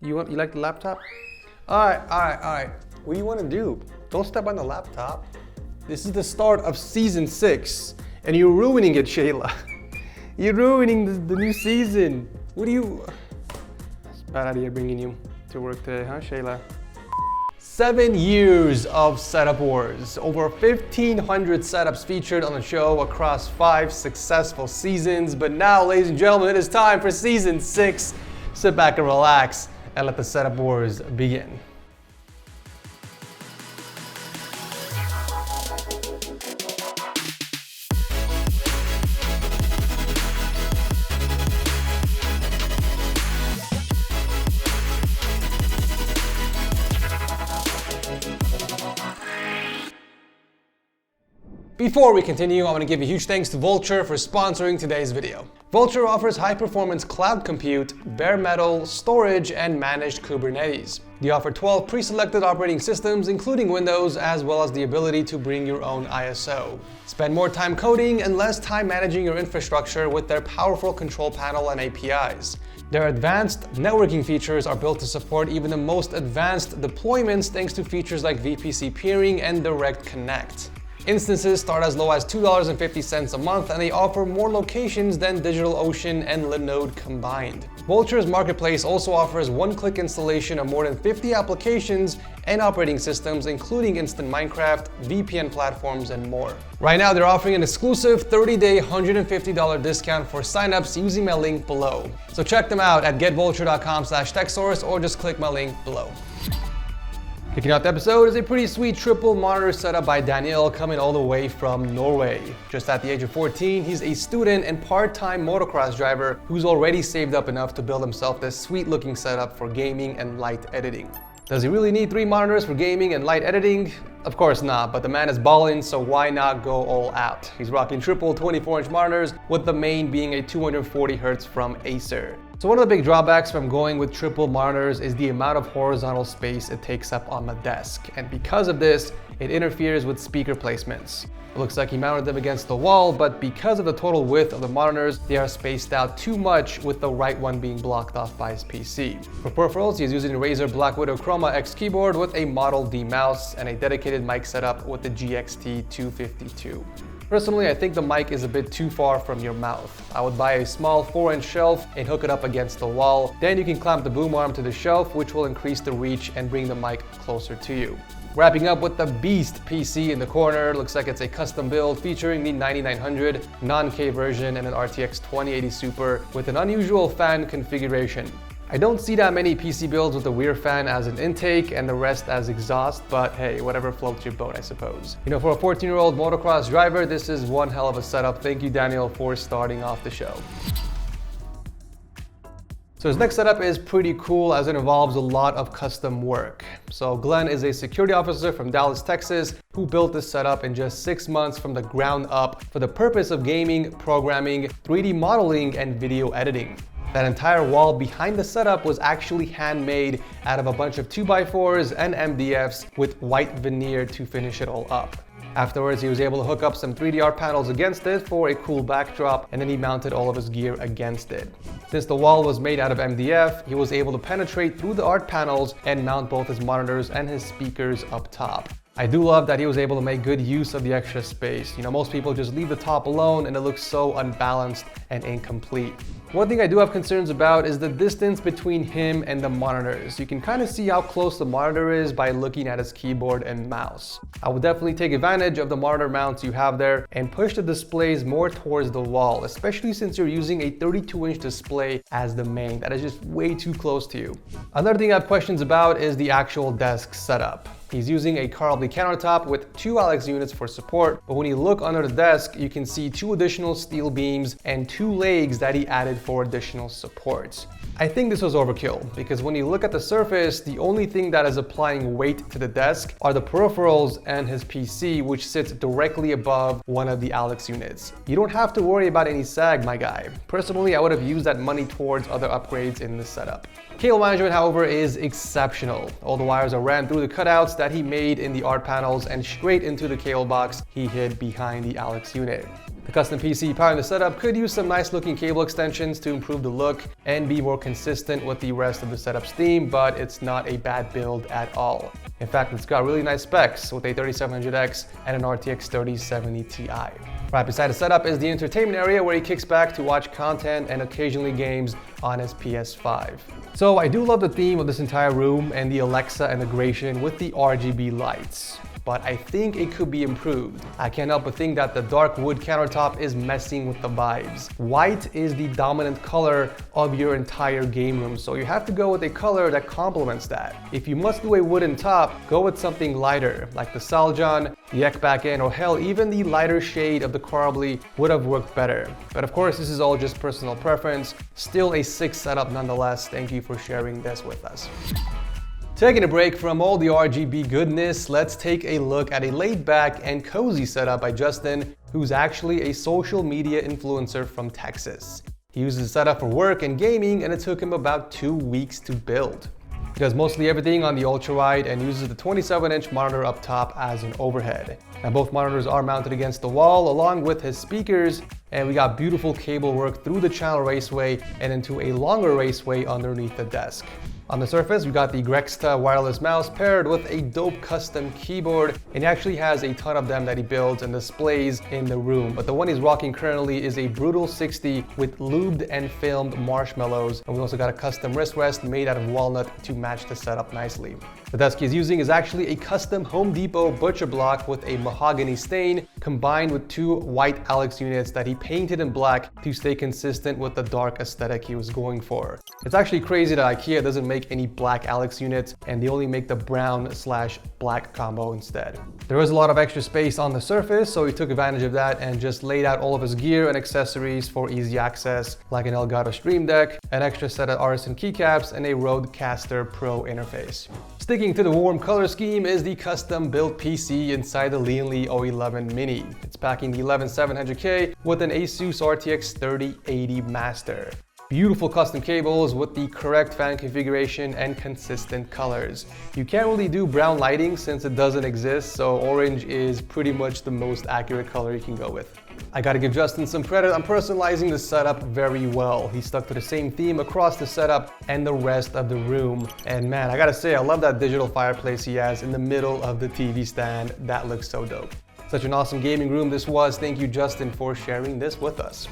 You like the laptop? All right. What do you want to do? Don't step on the laptop. This is the start of season 6, and you're ruining it, Shayla. You're ruining the new season. What do you... It's a bad idea bringing you to work today, huh, Shayla? 7 years of setup wars. Over 1,500 setups featured on the show across 5 successful seasons. But now, ladies and gentlemen, it is time for season 6. Sit back and relax and let the setup wars begin. Before we continue, I want to give a huge thanks to Vultr for sponsoring today's video. Vultr offers high-performance cloud compute, bare metal, storage, and managed Kubernetes. They offer 12 pre-selected operating systems, including Windows, as well as the ability to bring your own ISO. Spend more time coding and less time managing your infrastructure with their powerful control panel and APIs. Their advanced networking features are built to support even the most advanced deployments thanks to features like VPC peering and Direct Connect. Instances start as low as $2.50 a month, and they offer more locations than DigitalOcean and Linode combined. Vultr's marketplace also offers one-click installation of more than 50 applications and operating systems, including instant Minecraft, VPN platforms, and more. Right now, they're offering an exclusive 30-day $150 discount for signups using my link below. So check them out at getvultr.com/techsource or just click my link below. Kicking out the episode is a pretty sweet triple monitor setup by Daniel, coming all the way from Norway. Just at the age of 14, he's a student and part-time motocross driver who's already saved up enough to build himself this sweet looking setup for gaming and light editing. Does he really need 3 monitors for gaming and light editing? Of course not, but the man is ballin', so why not go all out? He's rocking triple 24-inch monitors, with the main being a 240Hz from Acer. So one of the big drawbacks from going with triple monitors is the amount of horizontal space it takes up on the desk, and because of this, it interferes with speaker placements. It looks like he mounted them against the wall, but because of the total width of the monitors, they are spaced out too much, with the right one being blocked off by his PC. For peripherals, he is using a Razer Black Widow Chroma X keyboard with a Model D mouse and a dedicated mic setup with the GXT 252. Personally, I think the mic is a bit too far from your mouth. I would buy a small 4-inch shelf and hook it up against the wall. Then you can clamp the boom arm to the shelf, which will increase the reach and bring the mic closer to you. Wrapping up with the Beast PC in the corner, looks like it's a custom build featuring the 9900 non-K version and an RTX 2080 Super with an unusual fan configuration. I don't see that many PC builds with the rear fan as an intake and the rest as exhaust, but hey, whatever floats your boat, I suppose. You know, for a 14-year-old motocross driver, this is one hell of a setup. Thank you, Daniel, for starting off the show. So his next setup is pretty cool as it involves a lot of custom work. So Glen is a security officer from Dallas, Texas, who built this setup in just 6 months from the ground up for the purpose of gaming, programming, 3D modeling, and video editing. That entire wall behind the setup was actually handmade out of a bunch of 2x4s and MDFs with white veneer to finish it all up. Afterwards, he was able to hook up some 3D art panels against it for a cool backdrop, and then he mounted all of his gear against it. Since the wall was made out of MDF, he was able to penetrate through the art panels and mount both his monitors and his speakers up top. I do love that he was able to make good use of the extra space. You know, most people just leave the top alone and it looks so unbalanced and incomplete. One thing I do have concerns about is the distance between him and the monitors. You can kind of see how close the monitor is by looking at his keyboard and mouse. I would definitely take advantage of the monitor mounts you have there and push the displays more towards the wall, especially since you're using a 32-inch display as the main. That is just way too close to you. Another thing I have questions about is the actual desk setup. He's using a Carlby countertop with 2 Alex units for support, but when you look under the desk, you can see 2 additional steel beams and 2 legs that he added for additional supports. I think this was overkill, because when you look at the surface, the only thing that is applying weight to the desk are the peripherals and his PC, which sits directly above one of the Alex units. You don't have to worry about any sag, my guy. Personally, I would have used that money towards other upgrades in this setup. Cable management, however, is exceptional. All the wires are ran through the cutouts that he made in the art panels and straight into the cable box he hid behind the Alex unit. The custom PC powering the setup could use some nice looking cable extensions to improve the look and be more consistent with the rest of the setup's theme, but it's not a bad build at all. In fact, it's got really nice specs with a 3700X and an RTX 3070 Ti. Right beside the setup is the entertainment area where he kicks back to watch content and occasionally games on his PS5. So I do love the theme of this entire room and the Alexa integration with the RGB lights, but I think it could be improved. I can't help but think that the dark wood countertop is messing with the vibes. White is the dominant color of your entire game room, so you have to go with a color that complements that. If you must do a wooden top, go with something lighter, like the Saljon, the Ek back end, or hell, even the lighter shade of the Corbly would have worked better. But of course, this is all just personal preference. Still a sick setup nonetheless. Thank you for sharing this with us. Taking a break from all the RGB goodness, let's take a look at a laid-back and cozy setup by Justin, who's actually a social media influencer from Texas. He uses the setup for work and gaming, and it took him about 2 weeks to build. He does mostly everything on the ultra-wide and uses the 27-inch monitor up top as an overhead. Now both monitors are mounted against the wall along with his speakers, and we got beautiful cable work through the channel raceway and into a longer raceway underneath the desk. On the surface, we got the Grexta wireless mouse paired with a dope custom keyboard, and he actually has a ton of them that he builds and displays in the room. But the one he's rocking currently is a Brutal 60 with lubed and filmed marshmallows, and we also got a custom wrist rest made out of walnut to match the setup nicely. The desk he's using is actually a custom Home Depot butcher block with a mahogany stain combined with 2 white Alex units that he painted in black to stay consistent with the dark aesthetic he was going for. It's actually crazy that IKEA doesn't make any black Alex units and they only make the brown/black combo instead. There was a lot of extra space on the surface, so he took advantage of that and just laid out all of his gear and accessories for easy access, like an Elgato Stream Deck, an extra set of Artisan keycaps, and a Rodecaster Pro interface. Sticking to the warm color scheme is the custom built PC inside the Lian Li O11 Mini. It's packing the 11700K with an Asus RTX 3080 Master. Beautiful custom cables with the correct fan configuration and consistent colors. You can't really do brown lighting since it doesn't exist, so orange is pretty much the most accurate color you can go with. I gotta give Justin some credit on personalizing the setup very well. He stuck to the same theme across the setup and the rest of the room. And man, I gotta say, I love that digital fireplace he has in the middle of the TV stand. That looks so dope. Such an awesome gaming room this was. Thank you, Justin, for sharing this with us.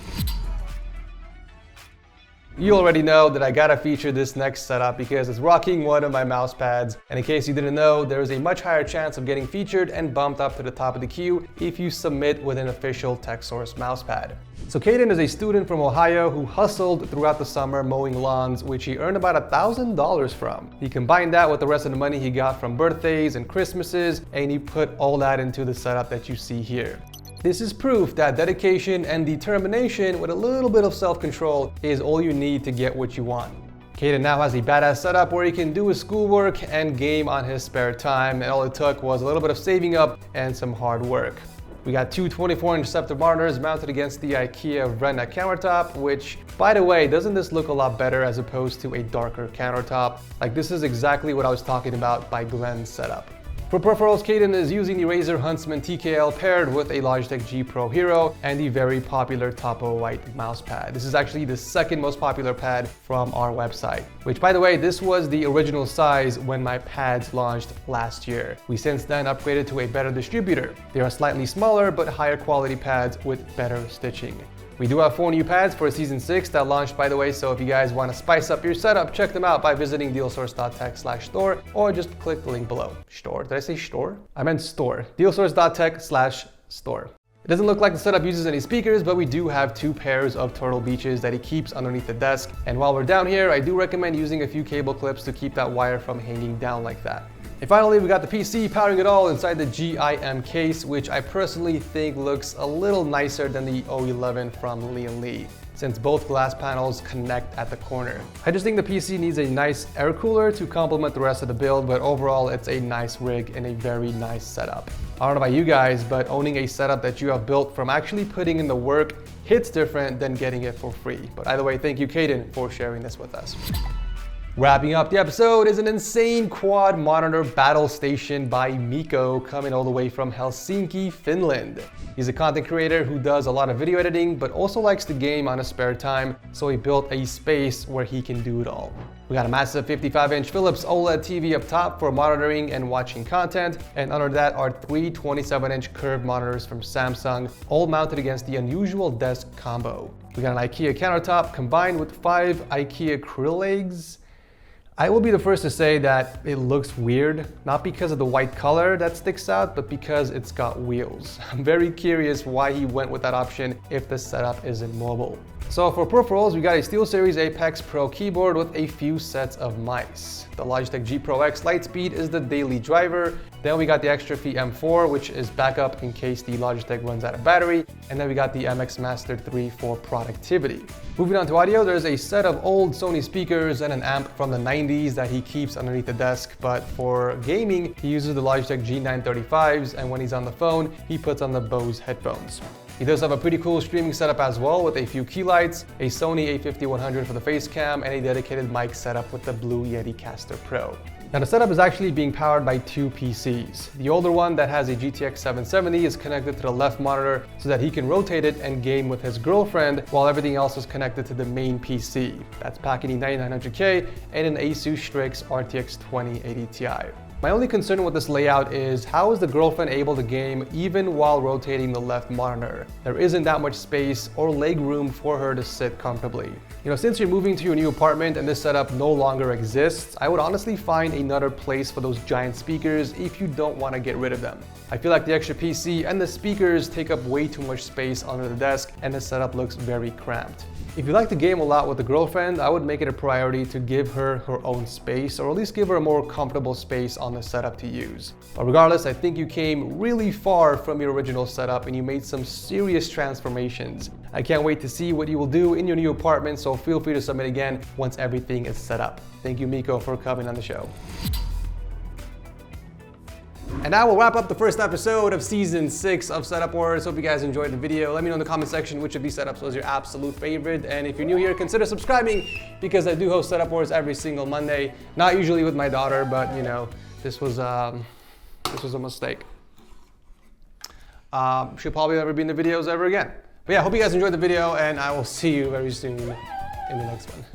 You already know that I gotta feature this next setup because it's rocking one of my mouse pads, and in case you didn't know, there is a much higher chance of getting featured and bumped up to the top of the queue if you submit with an official TechSource mouse pad. So Kaiden is a student from Ohio who hustled throughout the summer mowing lawns, which he earned about $1,000 from. He combined that with the rest of the money he got from birthdays and Christmases, and he put all that into the setup that you see here. This is proof that dedication and determination with a little bit of self-control is all you need to get what you want. Kaiden now has a badass setup where he can do his schoolwork and game on his spare time, and all it took was a little bit of saving up and some hard work. We got 2 24-inch Scepter monitors mounted against the IKEA Vrenna countertop, which, by the way, doesn't this look a lot better as opposed to a darker countertop? Like, this is exactly what I was talking about by Glen's setup. For peripherals, Kaiden is using the Razer Huntsman TKL paired with a Logitech G Pro Hero and the very popular Topo White mouse pad. This is actually the second most popular pad from our website, which, by the way, this was the original size when my pads launched last year. We since then upgraded to a better distributor. They are slightly smaller but higher quality pads with better stitching. We do have 4 new pads for Season 6 that launched, by the way, so if you guys want to spice up your setup, check them out by visiting dealsource.tech/store or just click the link below. Store? Did I say store? I meant store. dealsource.tech/store. It doesn't look like the setup uses any speakers, but we do have 2 pairs of Turtle Beaches that he keeps underneath the desk. And while we're down here, I do recommend using a few cable clips to keep that wire from hanging down like that. And finally, we got the PC powering it all inside the GIM case, which I personally think looks a little nicer than the O11 from Lian Li, since both glass panels connect at the corner. I just think the PC needs a nice air cooler to complement the rest of the build, but overall it's a nice rig and a very nice setup. I don't know about you guys, but owning a setup that you have built from actually putting in the work hits different than getting it for free. But either way, thank you, Kaiden, for sharing this with us. Wrapping up the episode is an insane quad monitor battle station by Miiko, coming all the way from Helsinki, Finland. He's a content creator who does a lot of video editing, but also likes to game on his spare time, so he built a space where he can do it all. We got a massive 55-inch Philips OLED TV up top for monitoring and watching content, and under that are three 27-inch curved monitors from Samsung, all mounted against the unusual desk combo. We got an IKEA countertop combined with 5 IKEA krill legs. I will be the first to say that it looks weird, not because of the white color that sticks out, but because it's got wheels. I'm very curious why he went with that option if the setup isn't mobile. So for peripherals, we got a SteelSeries Apex Pro keyboard with a few sets of mice. The Logitech G Pro X Lightspeed is the daily driver. Then we got the Extrafy M4, which is backup in case the Logitech runs out of battery. And then we got the MX Master 3 for productivity. Moving on to audio, there's a set of old Sony speakers and an amp from the 90s that he keeps underneath the desk. But for gaming, he uses the Logitech G935s, and when he's on the phone, he puts on the Bose headphones. He does have a pretty cool streaming setup as well, with a few key lights, a Sony a5100 for the face cam, and a dedicated mic setup with the Blue Yeti Caster Pro. Now the setup is actually being powered by two PCs. The older one that has a GTX 770 is connected to the left monitor so that he can rotate it and game with his girlfriend, while everything else is connected to the main PC. That's packing a 9900K and an Asus Strix RTX 2080 Ti. My only concern with this layout is how is the girlfriend able to game even while rotating the left monitor? There isn't that much space or leg room for her to sit comfortably. Since you're moving to your new apartment and this setup no longer exists, I would honestly find another place for those giant speakers if you don't want to get rid of them. I feel like the extra PC and the speakers take up way too much space under the desk, and the setup looks very cramped. If you like to game a lot with a girlfriend, I would make it a priority to give her her own space, or at least give her a more comfortable space on the setup to use. But regardless, I think you came really far from your original setup and you made some serious transformations. I can't wait to see what you will do in your new apartment, so feel free to submit again once everything is set up. Thank you, Miiko, for coming on the show. And that will wrap up the first episode of Season 6 of Setup Wars. Hope you guys enjoyed the video. Let me know in the comment section which of these setups was your absolute favorite. And if you're new here, consider subscribing, because I do host Setup Wars every single Monday. Not usually with my daughter, but this was a mistake. She'll probably never be in the videos ever again. But yeah, hope you guys enjoyed the video, and I will see you very soon in the next one.